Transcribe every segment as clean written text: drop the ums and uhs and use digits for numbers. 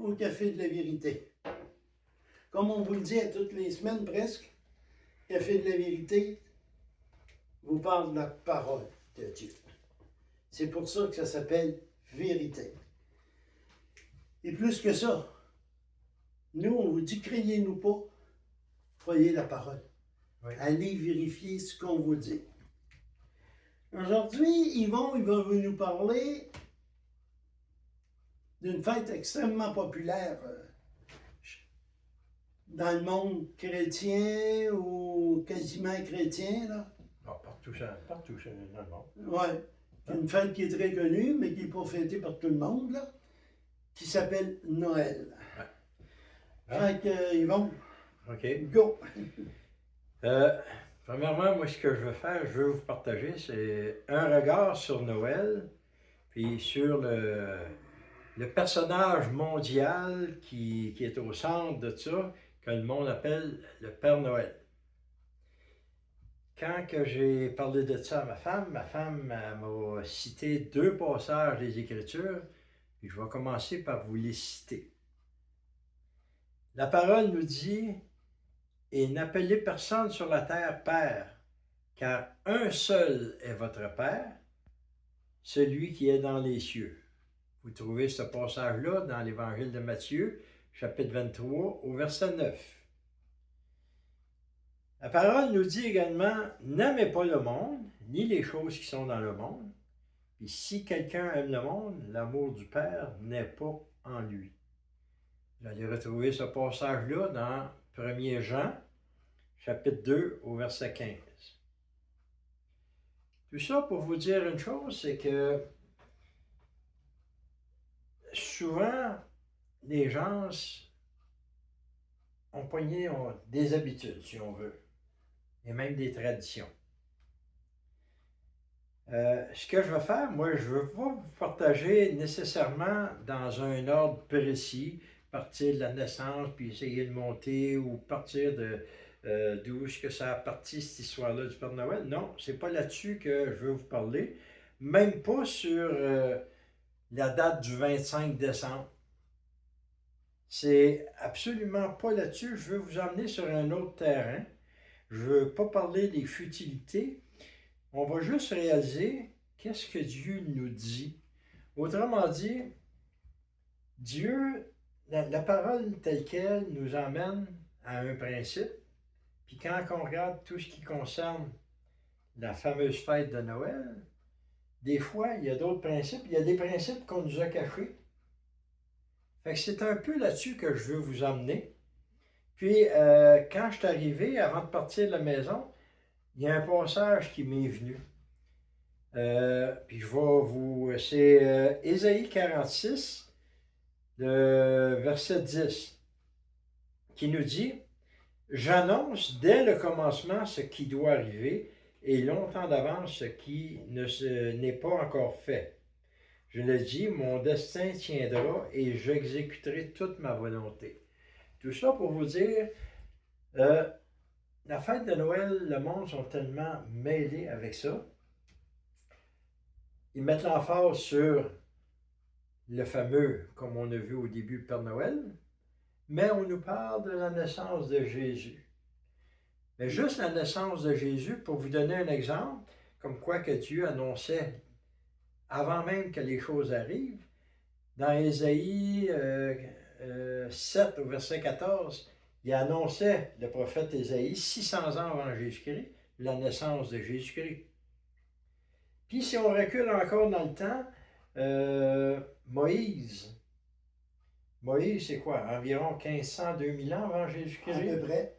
au Café de la Vérité. Comme on vous le dit à toutes les semaines presque, Café de la Vérité vous parle de la parole de Dieu. C'est pour ça que ça s'appelle Vérité. Et plus que ça, nous, on vous dit, craignez-nous pas, croyez la parole. Oui. Allez vérifier ce qu'on vous dit. Aujourd'hui, Yvon, il va nous parler d'une fête extrêmement populaire dans le monde chrétien ou quasiment chrétien. Là. Non, partout dans le monde. Oui, une fête qui est très connue, mais qui n'est pas fêtée par tout le monde, là, qui s'appelle Noël. Ouais. Fait que, Yvon, OK. Go! Premièrement, moi, ce que je veux faire, je veux vous partager, c'est un regard sur Noël, puis sur le personnage mondial qui est au centre de ça, que le monde appelle le Père Noël. Quand que j'ai parlé de ça à ma femme m'a cité 2 passages des Écritures, puis je vais commencer par vous les citer. La parole nous dit « Et n'appelez personne sur la terre Père, car un seul est votre Père, celui qui est dans les cieux. » Vous trouvez ce passage-là dans l'Évangile de Matthieu, chapitre 23, au verset 9. La parole nous dit également « N'aimez pas le monde, ni les choses qui sont dans le monde. Et si quelqu'un aime le monde, l'amour du Père n'est pas en lui. » Vous allez retrouver ce passage-là dans 1 Jean, chapitre 2, au verset 15. Tout ça pour vous dire une chose, c'est que souvent, les gens ont des habitudes, si on veut, et même des traditions. Ce que je vais faire, moi, je ne veux pas vous partager nécessairement dans un ordre précis, partir de la naissance, puis essayer de monter, ou partir d'où est-ce que ça a parti, cette histoire-là du Père Noël. Non, c'est pas là-dessus que je veux vous parler. Même pas sur la date du 25 décembre. C'est absolument pas là-dessus. Je veux vous emmener sur un autre terrain. Je veux pas parler des futilités. On va juste réaliser qu'est-ce que Dieu nous dit. Autrement dit, Dieu, la parole telle qu'elle nous emmène à un principe. Puis quand on regarde tout ce qui concerne la fameuse fête de Noël, des fois, il y a d'autres principes. Il y a des principes qu'on nous a cachés. Fait que c'est un peu là-dessus que je veux vous emmener. Puis, quand je suis arrivé, avant de partir de la maison, il y a un passage qui m'est venu. Puis je vais vous... C'est Ésaïe 46, le verset 10, qui nous dit « J'annonce dès le commencement ce qui doit arriver, et longtemps d'avance ce qui n'est pas encore fait. Je le dis, mon destin tiendra, et j'exécuterai toute ma volonté. » Tout ça pour vous dire... la fête de Noël, le monde sont tellement mêlés avec ça. Ils mettent l'emphase sur le fameux, comme on a vu au début, Père Noël, mais on nous parle de la naissance de Jésus. Mais juste la naissance de Jésus, pour vous donner un exemple, comme quoi que Dieu annonçait, avant même que les choses arrivent, dans Ésaïe 7 au verset 14, il annonçait, le prophète Ésaïe, 600 ans avant Jésus-Christ, la naissance de Jésus-Christ. Puis si on recule encore dans le temps, Moïse, c'est quoi? Environ 1500-2000 ans avant Jésus-Christ? À peu près.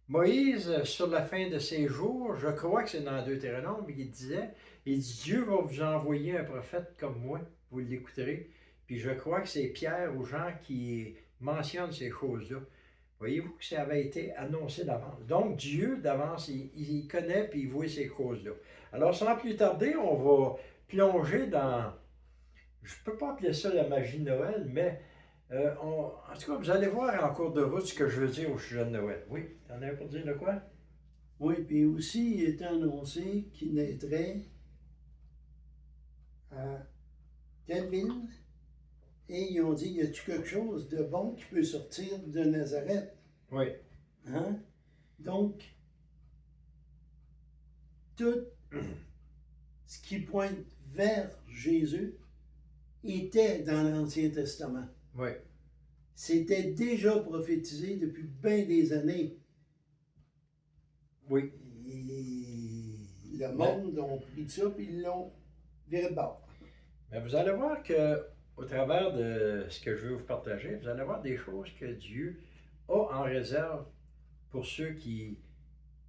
Moïse, sur la fin de ses jours, je crois que c'est dans Deutéronome, il dit, Dieu va vous envoyer un prophète comme moi, vous l'écouterez. Puis je crois que c'est Pierre ou Jean qui mentionne ces choses-là. Voyez-vous que ça avait été annoncé d'avance. Donc Dieu, d'avance, il connaît puis il voit ces choses-là. Alors sans plus tarder, on va plonger dans, je ne peux pas appeler ça la magie de Noël, mais en tout cas, vous allez voir en cours de route ce que je veux dire au sujet de Noël. Oui, t'en as pour dire de quoi? Oui, puis aussi, il était annoncé qu'il naîtrait à quelle ville? Et ils ont dit, y a-tu quelque chose de bon qui peut sortir de Nazareth? Oui. Hein? Donc, tout ce qui pointe vers Jésus était dans l'Ancien Testament. Oui. C'était déjà prophétisé depuis bien des années. Oui. Et le monde a pris ça et ils l'ont viré de bord. Mais vous allez voir que au travers de ce que je veux vous partager, vous allez voir des choses que Dieu a en réserve pour ceux qui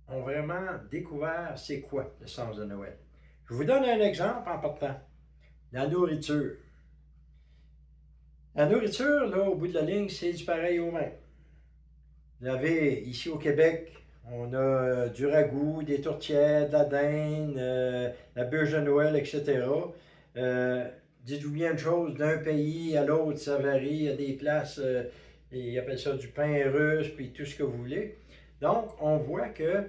ont vraiment découvert c'est quoi le sens de Noël. Je vous donne un exemple en partant. La nourriture. La nourriture, là, au bout de la ligne, c'est du pareil au même. Vous avez, ici au Québec, on a du ragoût, des tourtières, de la dinde, la bûche de Noël, etc. Dites-vous bien une chose, d'un pays à l'autre, ça varie. Il y a des places, ils appellent ça du pain russe, puis tout ce que vous voulez. Donc, on voit que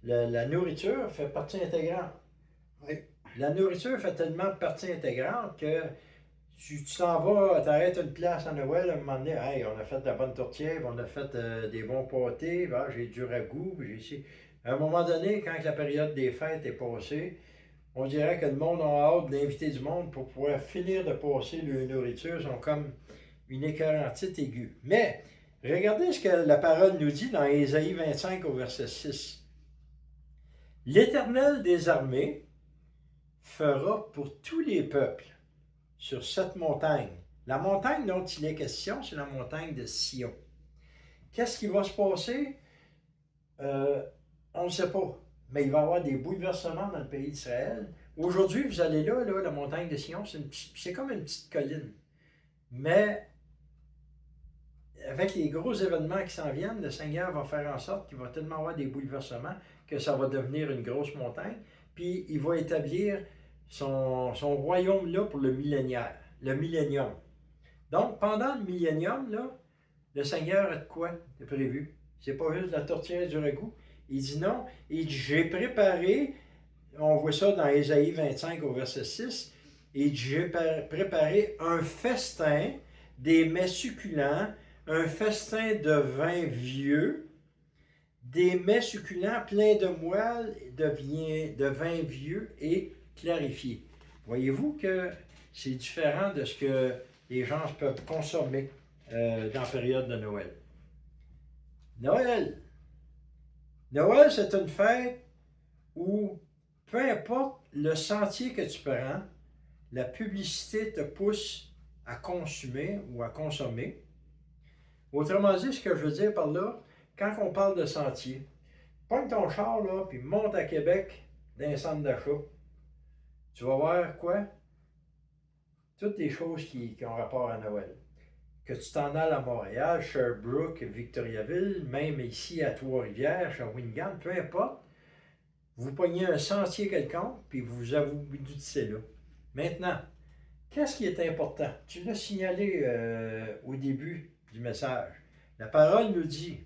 la nourriture fait partie intégrante. Oui. La nourriture fait tellement partie intégrante que tu t'en vas, t'arrêtes une place à Noël, à un moment donné, hey, on a fait de la bonne tourtière, on a fait des bons pâtés, j'ai du ragoût, j'ai ici. À un moment donné, quand la période des fêtes est passée, on dirait que le monde a hâte d'inviter du monde pour pouvoir finir de passer leur nourriture. Ils sont comme une écœurantite aiguë. Mais, regardez ce que la parole nous dit dans Ésaïe 25 au verset 6. L'Éternel des armées fera pour tous les peuples sur cette montagne. La montagne dont il est question, c'est la montagne de Sion. Qu'est-ce qui va se passer? On ne sait pas. Mais il va y avoir des bouleversements dans le pays d'Israël. Aujourd'hui, vous allez là, la montagne de Sion, c'est comme une petite colline. Mais avec les gros événements qui s'en viennent, le Seigneur va faire en sorte qu'il va tellement avoir des bouleversements que ça va devenir une grosse montagne. Puis il va établir son royaume là pour le millénium. Donc, pendant le millénium, là, le Seigneur a de quoi de prévu? C'est pas juste la tourtière du ragoût. Il dit non. Il dit, j'ai préparé, on voit ça dans Ésaïe 25 au verset 6, il dit, j'ai préparé un festin, des mets succulents, un festin de vin vieux, des mets succulents pleins de moelle, de vin vieux et clarifié. Voyez-vous que c'est différent de ce que les gens peuvent consommer dans la période de Noël. Noël. Noël, c'est une fête où, peu importe le sentier que tu prends, la publicité te pousse à consumer ou à consommer. Autrement dit, ce que je veux dire par là, quand on parle de sentier, pogne ton char là, puis monte à Québec dans un centre d'achat. Tu vas voir quoi? Toutes les choses qui ont rapport à Noël. Que tu t'en ailles à Montréal, Sherbrooke, Victoriaville, même ici à Trois-Rivières, Shawinigan, peu importe, vous pognez un sentier quelconque, puis vous aboutissez là. Maintenant, qu'est-ce qui est important? Tu l'as signalé au début du message. La parole nous dit,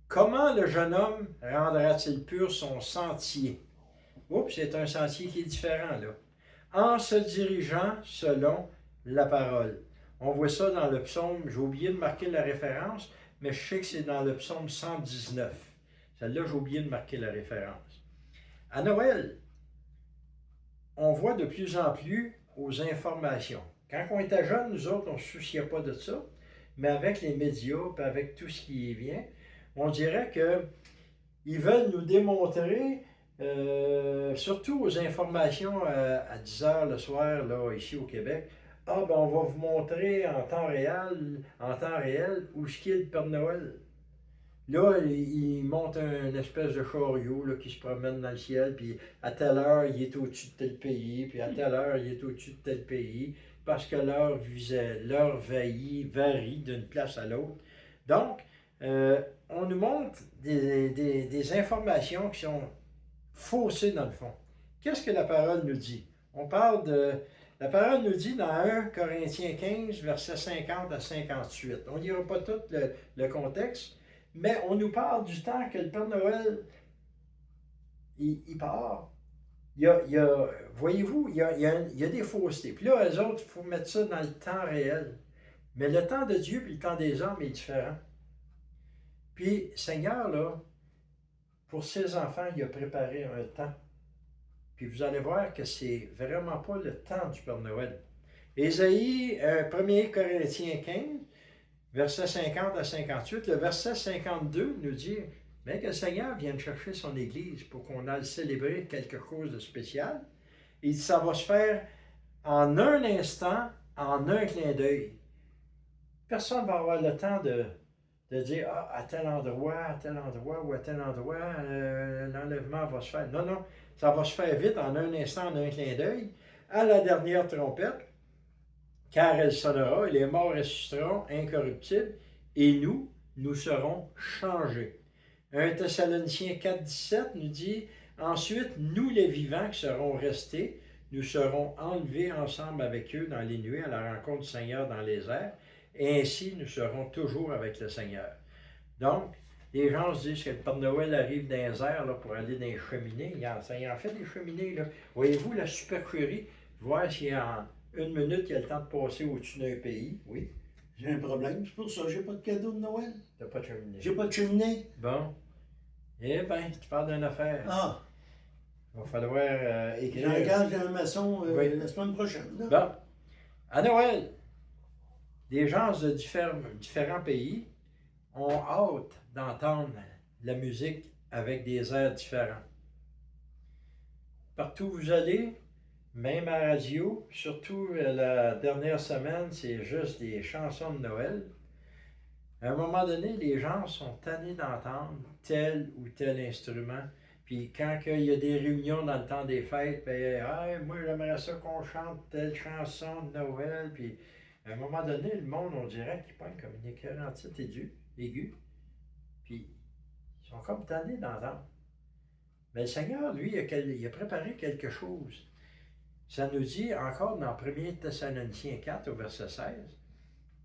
comment le jeune homme rendra-t-il pur son sentier? Oups, c'est un sentier qui est différent là. En se dirigeant selon la parole. On voit ça dans le psaume, j'ai oublié de marquer la référence, mais je sais que c'est dans le psaume 119. Celle-là, j'ai oublié de marquer la référence. À Noël, on voit de plus en plus aux informations. Quand on était jeunes, nous autres, on ne se souciait pas de ça, mais avec les médias et avec tout ce qui vient, on dirait qu'ils veulent nous démontrer, surtout aux informations à 10h le soir, là, ici au Québec, on va vous montrer en temps réel où est-ce qu'il est le Père Noël. Là, il monte une espèce de chariot là, qui se promène dans le ciel, puis à telle heure, il est au-dessus de tel pays, puis à telle heure, il est au-dessus de tel pays, parce que l'heure varie d'une place à l'autre. Donc, on nous montre des informations qui sont faussées dans le fond. Qu'est-ce que la parole nous dit? La parole nous dit dans 1 Corinthiens 15, versets 50 à 58. On ne lira pas tout le contexte, mais on nous parle du temps que le Père Noël, il part. Voyez-vous, il y a des faussetés. Puis là, eux autres, il faut mettre ça dans le temps réel. Mais le temps de Dieu et le temps des hommes est différent. Puis, Seigneur, là, pour ses enfants, il a préparé un temps. Puis vous allez voir que c'est vraiment pas le temps du Père Noël. Ésaïe, 1 Corinthiens 15, versets 50 à 58, le verset 52 nous dit bien que le Seigneur vienne chercher son Église pour qu'on aille célébrer quelque chose de spécial. Il dit ça va se faire en un instant, en un clin d'œil. Personne ne va avoir le temps de dire ah, à tel endroit ou à tel endroit, l'enlèvement va se faire. Non, non, ça va se faire vite en un instant, en un clin d'œil, à la dernière trompette, car elle sonnera et les morts ressusciteront incorruptibles et nous serons changés. 1 Thessaloniciens 4, 17 nous dit ensuite, nous les vivants qui serons restés, nous serons enlevés ensemble avec eux dans les nuées à la rencontre du Seigneur dans les airs, et ainsi nous serons toujours avec le Seigneur. Donc, les gens se disent que le Père Noël arrive dans les airs là, pour aller dans les cheminées. Il en fait des cheminées. Là. Voyez-vous la supercherie? Voir si en une minute, il y a le temps de passer au-dessus d'un pays. Oui. J'ai un problème, c'est pour ça que j'ai pas de cadeau de Noël. T'as pas de cheminée. J'ai pas de cheminée. Bon. Eh bien, tu parles d'une affaire. Ah, Il va falloir écrire. j'engage un maçon Oui. la semaine prochaine. Là. Bon. À Noël, des gens de différents pays ont hâte d'entendre la musique avec des airs différents. Partout où vous allez, même à la radio, surtout la dernière semaine, c'est juste des chansons de Noël. À un moment donné, les gens sont tannés d'entendre tel ou tel instrument. Puis quand il y a des réunions dans le temps des fêtes, ben, hey, moi j'aimerais ça qu'on chante telle chanson de Noël. Puis à un moment donné, le monde, on dirait qu'il pointe comme une écœurantite aiguë. Puis ils sont comme tannés d'entendre. Mais le Seigneur, lui, il a préparé quelque chose. Ça nous dit encore dans 1 Thessaloniciens 4 au verset 16,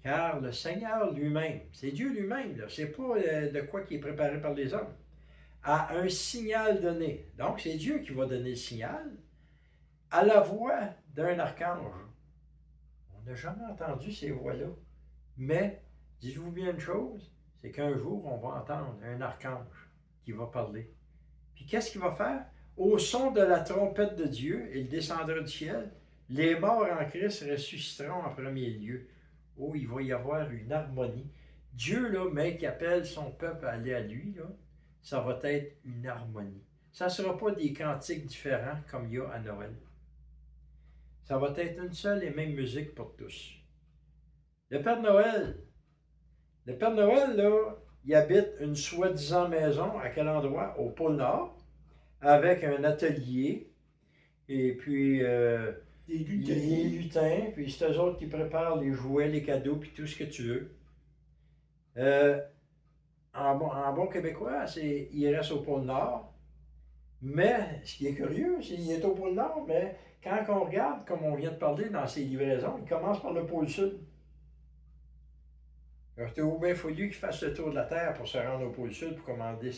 car le Seigneur lui-même, c'est Dieu lui-même, c'est pas de quoi qui est préparé par les hommes, a un signal donné. Donc c'est Dieu qui va donner le signal à la voix d'un archange. On n'a jamais entendu ces voix-là. Mais, dites-vous bien une chose, c'est qu'un jour, on va entendre un archange qui va parler. Puis qu'est-ce qu'il va faire? Au son de la trompette de Dieu, il descendra du ciel. Les morts en Christ ressusciteront en premier lieu. Oh, il va y avoir une harmonie. Dieu, là, mais qui appelle son peuple à aller à lui, là, ça va être une harmonie. Ça ne sera pas des cantiques différents comme il y a à Noël. Ça va être une seule et même musique pour tous. Le Père Noël, là, il habite une soi-disant maison à quel endroit? Au pôle Nord, avec un atelier, et puis des lutins, puis c'est eux autres qui préparent les jouets, les cadeaux, puis tout ce que tu veux. En bon québécois, il reste au pôle Nord, mais ce qui est curieux, c'est qu'il est au pôle Nord, mais quand on regarde, comme on vient de parler dans ses livraisons, il commence par le pôle Sud. Alors, c'était bien fallu qu'il fasse le tour de la Terre pour se rendre au pôle Sud pour commencer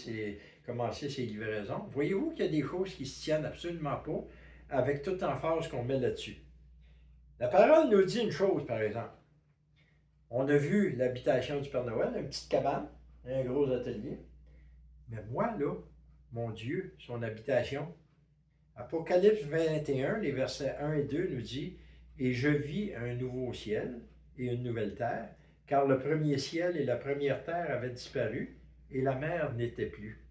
ses livraisons. Voyez-vous qu'il y a des choses qui ne se tiennent absolument pas avec toute l'emphase qu'on met là-dessus. La parole nous dit une chose, par exemple. On a vu l'habitation du Père Noël, une petite cabane, un gros atelier. Mais moi, là, mon Dieu, son habitation, Apocalypse 21, les versets 1 et 2 nous dit « Et je vis un nouveau ciel et une nouvelle terre, car le premier ciel et la première terre avaient disparu, et la mer n'était plus. »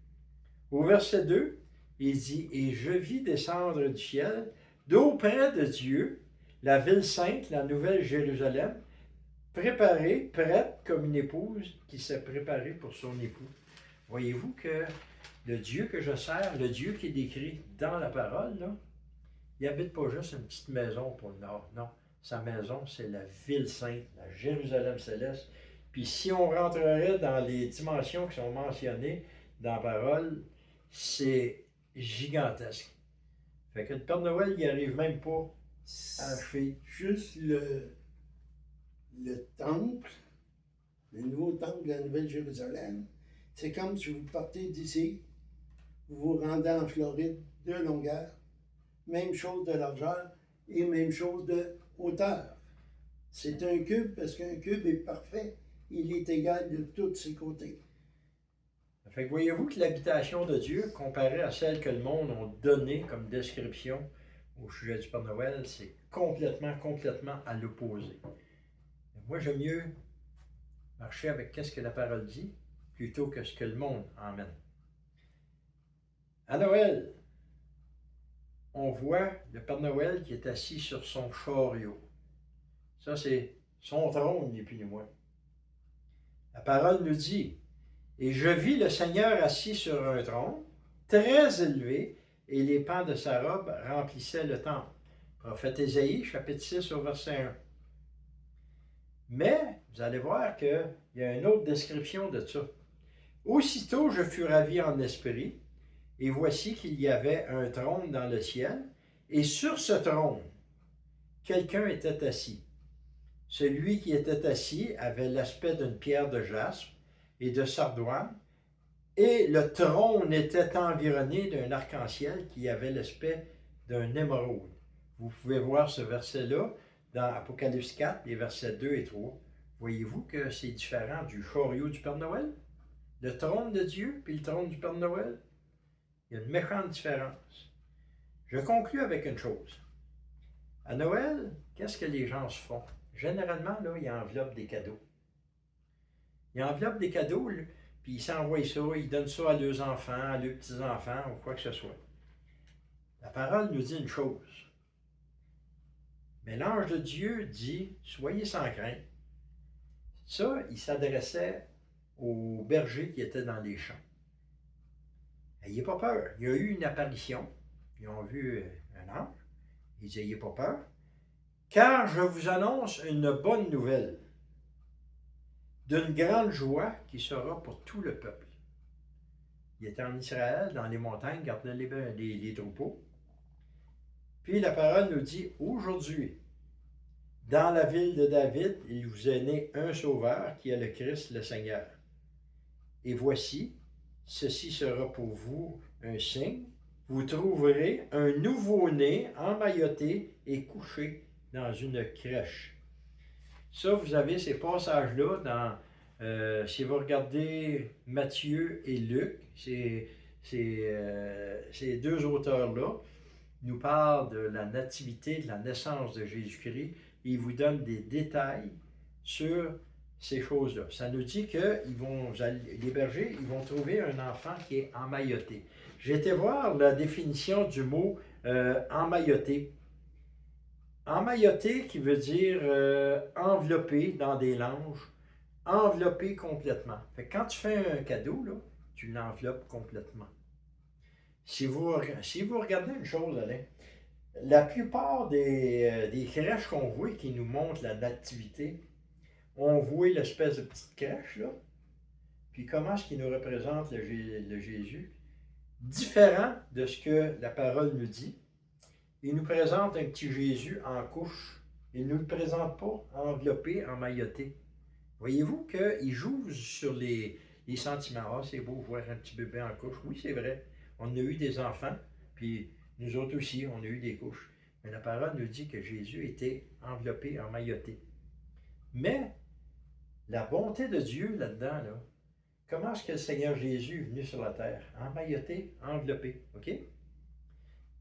Au verset 2, il dit « Et je vis descendre du ciel, d'auprès de Dieu, la ville sainte, la nouvelle Jérusalem, préparée, prête comme une épouse qui s'est préparée pour son époux. » Voyez-vous que le Dieu que je sers, le Dieu qui est décrit dans la parole, là, il n'habite pas juste une petite maison pour le Nord, non. Sa maison, c'est la ville sainte, la Jérusalem céleste. Puis si on rentrerait dans les dimensions qui sont mentionnées dans la parole, c'est gigantesque. Fait que le Père Noël, il n'y arrive même pas à achever. Juste le temple, le nouveau temple de la Nouvelle Jérusalem, c'est comme si vous partez d'ici, vous vous rendez en Floride de longueur, même chose de largeur et même chose de hauteur. C'est un cube parce qu'un cube est parfait. Il est égal de tous ses côtés. Fait que voyez-vous que l'habitation de Dieu, comparée à celle que le monde a donnée comme description au sujet du Père Noël, c'est complètement à l'opposé. Moi, j'aime mieux marcher avec ce que la parole dit plutôt que ce que le monde emmène. À Noël, on voit le Père Noël qui est assis sur son chariot. Ça, c'est son trône, ni plus ni moins. La parole nous dit, « Et je vis le Seigneur assis sur un trône, très élevé, et les pans de sa robe remplissaient le temple. » Prophète Ésaïe, chapitre 6, au verset 1. Mais, vous allez voir qu'il y a une autre description de ça. « Aussitôt je fus ravi en esprit, et voici qu'il y avait un trône dans le ciel, et sur ce trône, quelqu'un était assis. Celui qui était assis avait l'aspect d'une pierre de jaspe et de sardoine, et le trône était environné d'un arc-en-ciel qui avait l'aspect d'un émeraude. » Vous pouvez voir ce verset-là dans Apocalypse 4, les versets 2 et 3. Voyez-vous que c'est différent du chariot du Père Noël? Le trône de Dieu puis le trône du Père Noël? Il y a une méchante différence. Je conclus avec une chose. À Noël, qu'est-ce que les gens se font? Généralement, là, ils enveloppent des cadeaux. Ils enveloppent des cadeaux, là, puis ils s'envoient ça, ils donnent ça à leurs enfants, à leurs petits-enfants, ou quoi que ce soit. La parole nous dit une chose. Mais l'ange de Dieu dit, soyez sans crainte. Ça, il s'adressait aux bergers qui étaient dans les champs. N'ayez pas peur. Il y a eu une apparition. Ils ont vu un ange. Il dit, n'ayez pas peur. Car je vous annonce une bonne nouvelle, d'une grande joie qui sera pour tout le peuple. Il était en Israël, dans les montagnes, gardait les troupeaux. Puis la parole nous dit, aujourd'hui, dans la ville de David, il vous est né un sauveur qui est le Christ, le Seigneur. Et voici, ceci sera pour vous un signe. Vous trouverez un nouveau-né emmailloté et couché dans une crèche. Ça, vous avez ces passages-là dans, si vous regardez Matthieu et Luc, ces deux auteurs-là nous parlent de la nativité, de la naissance de Jésus-Christ, et ils vous donnent des détails sur ces choses-là. Ça nous dit que les bergers, ils vont trouver un enfant qui est emmailloté. J'ai été voir la définition du mot emmailloté. Emmailloté qui veut dire enveloppé dans des langes, enveloppé complètement. Fait que quand tu fais un cadeau, là, tu l'enveloppes complètement. Si vous regardez une chose, Alain, la plupart des crèches qu'on voit qui nous montrent la nativité, on voit l'espèce de petite crèche, là, puis comment est-ce qu'il nous représente le Jésus, différent de ce que la parole nous dit. Il nous présente un petit Jésus en couche. Il ne nous le présente pas enveloppé, emmailloté. Voyez-vous qu'il joue sur les sentiments. Ah, c'est beau voir un petit bébé en couche. Oui, c'est vrai. On a eu des enfants, puis nous autres aussi, on a eu des couches. Mais la parole nous dit que Jésus était enveloppé, emmailloté. Mais la bonté de Dieu là-dedans, là, comment est-ce que le Seigneur Jésus est venu sur la terre? Emmailloté, enveloppé, OK?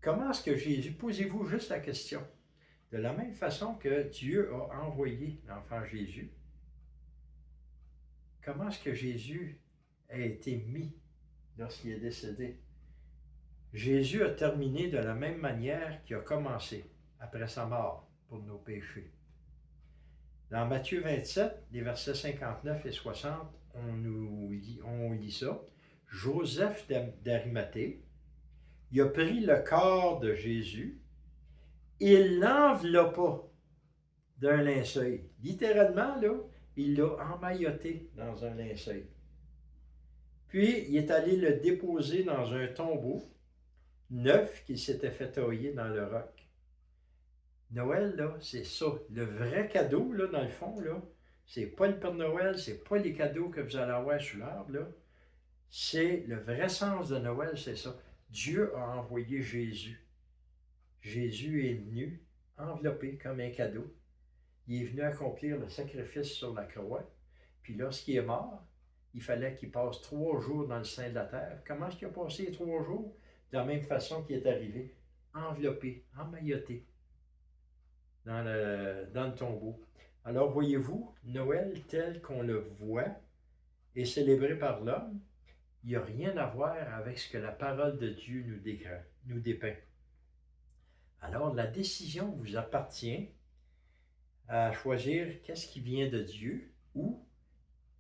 Comment est-ce que Jésus, posez-vous juste la question, de la même façon que Dieu a envoyé l'enfant Jésus, comment est-ce que Jésus a été mis lorsqu'il est décédé? Jésus a terminé de la même manière qu'il a commencé, après sa mort, pour nos péchés. Dans Matthieu 27, les versets 59 et 60, on lit ça. Joseph d'Arimathée, il a pris le corps de Jésus, il l'enveloppa d'un linceul. Littéralement, là, il l'a emmailloté dans un linceul. Puis, il est allé le déposer dans un tombeau neuf qu'il s'était fait tailler dans le roc. Noël, là, c'est ça. Le vrai cadeau, là, dans le fond, là, c'est pas le Père Noël, c'est pas les cadeaux que vous allez avoir sous l'arbre, là. C'est le vrai sens de Noël, c'est ça. Dieu a envoyé Jésus. Jésus est venu enveloppé comme un cadeau. il est venu accomplir le sacrifice sur la croix. Puis lorsqu'il est mort, il fallait qu'il passe 3 jours dans le sein de la terre. Comment est-ce qu'il a passé les 3 jours? De la même façon qu'il est arrivé, enveloppé, emmailloté dans le tombeau. Alors voyez-vous, Noël tel qu'on le voit est célébré par l'homme. Il n'y a rien à voir avec ce que la parole de Dieu nous dépeint. Alors la décision vous appartient à choisir qu'est-ce qui vient de Dieu ou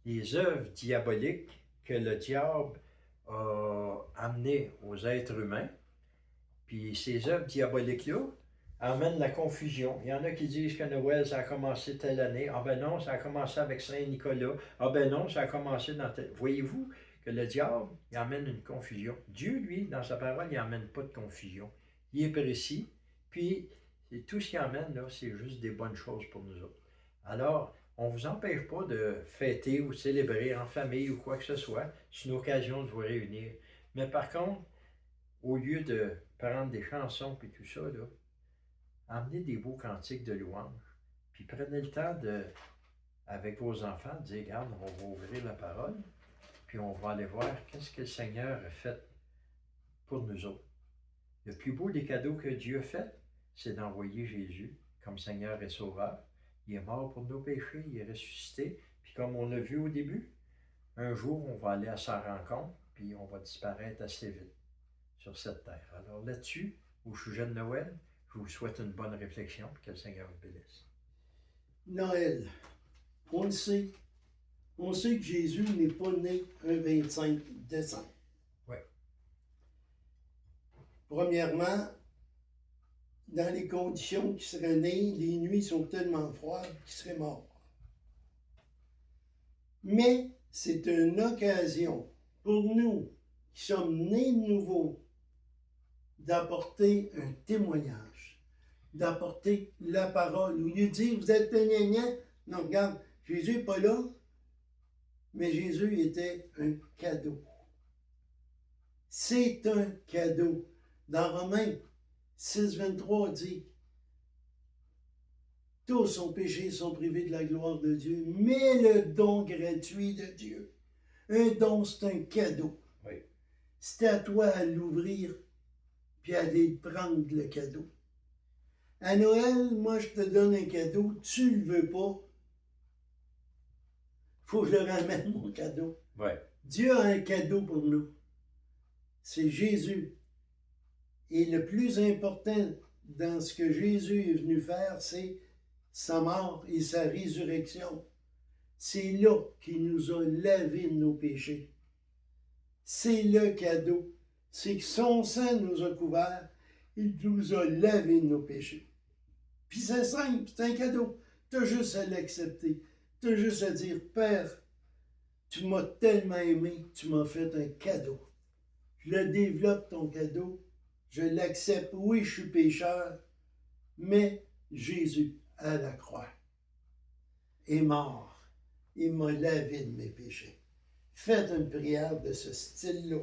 les œuvres diaboliques que le diable a amenées aux êtres humains. Puis ces œuvres diaboliques-là amènent la confusion. Il y en a qui disent que Noël, ça a commencé telle année. Ah ben non, ça a commencé avec Saint-Nicolas. Ah ben non, ça a commencé dans tel... Voyez-vous que le diable, il amène une confusion. Dieu, lui, dans sa parole, il n'amène pas de confusion. Il est précis. Puis, tout ce qu'il amène, là, c'est juste des bonnes choses pour nous autres. Alors, on ne vous empêche pas de fêter ou célébrer en famille ou quoi que ce soit. C'est une occasion de vous réunir. Mais par contre, au lieu de prendre des chansons et tout ça, là, amenez des beaux cantiques de louange. Puis prenez le temps de, avec vos enfants, de dire, regarde, on va ouvrir la parole, puis on va aller voir qu'est-ce que le Seigneur a fait pour nous autres. Le plus beau des cadeaux que Dieu a fait, c'est d'envoyer Jésus comme Seigneur et Sauveur. Il est mort pour nos péchés, il est ressuscité. Puis comme on l'a vu au début, un jour, on va aller à sa rencontre, puis on va disparaître assez vite sur cette terre. Alors là-dessus, au sujet de Noël, je vous souhaite une bonne réflexion, puis que le Seigneur vous bénisse. Noël, on le sait. On sait que Jésus n'est pas né un 25 décembre. Oui. Premièrement, dans les conditions qu'il serait né, les nuits sont tellement froides qu'il serait mort. Mais c'est une occasion pour nous qui sommes nés de nouveau d'apporter un témoignage, d'apporter la parole. Au lieu de dire, vous êtes un gna-gna. Non, regarde, Jésus n'est pas là, mais Jésus était un cadeau. C'est un cadeau. Dans Romains 6, 23, dit, tous ont péché, sont privés de la gloire de Dieu, mais le don gratuit de Dieu. Un don, c'est un cadeau. Oui. C'est à toi à l'ouvrir puis à aller prendre le cadeau. À Noël, moi, je te donne un cadeau, tu le veux pas, faut que je le ramène, mon cadeau. Oui. Dieu a un cadeau pour nous. C'est Jésus. Et le plus important dans ce que Jésus est venu faire, c'est sa mort et sa résurrection. C'est là qu'il nous a lavé de nos péchés. C'est le cadeau. C'est que son sang nous a couverts, il nous a lavé de nos péchés. Puis c'est simple, c'est un cadeau. Tu as juste à l'accepter. Tu as juste à dire, Père, tu m'as tellement aimé, tu m'as fait un cadeau. Je le développe, ton cadeau. Je l'accepte. Oui, je suis pécheur, mais Jésus, à la croix, est mort. Il m'a lavé de mes péchés. Faites une prière de ce style-là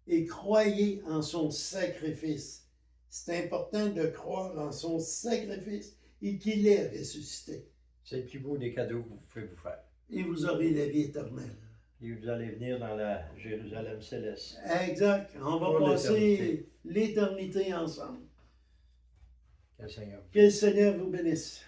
et croyez en son sacrifice. C'est important de croire en son sacrifice et qu'il est ressuscité. C'est le plus beau des cadeaux que vous pouvez vous faire. Et vous aurez la vie éternelle. Et vous allez venir dans la Jérusalem céleste. Exact. On va Pour passer l'éternité ensemble. Que le Seigneur. Que le Seigneur vous bénisse.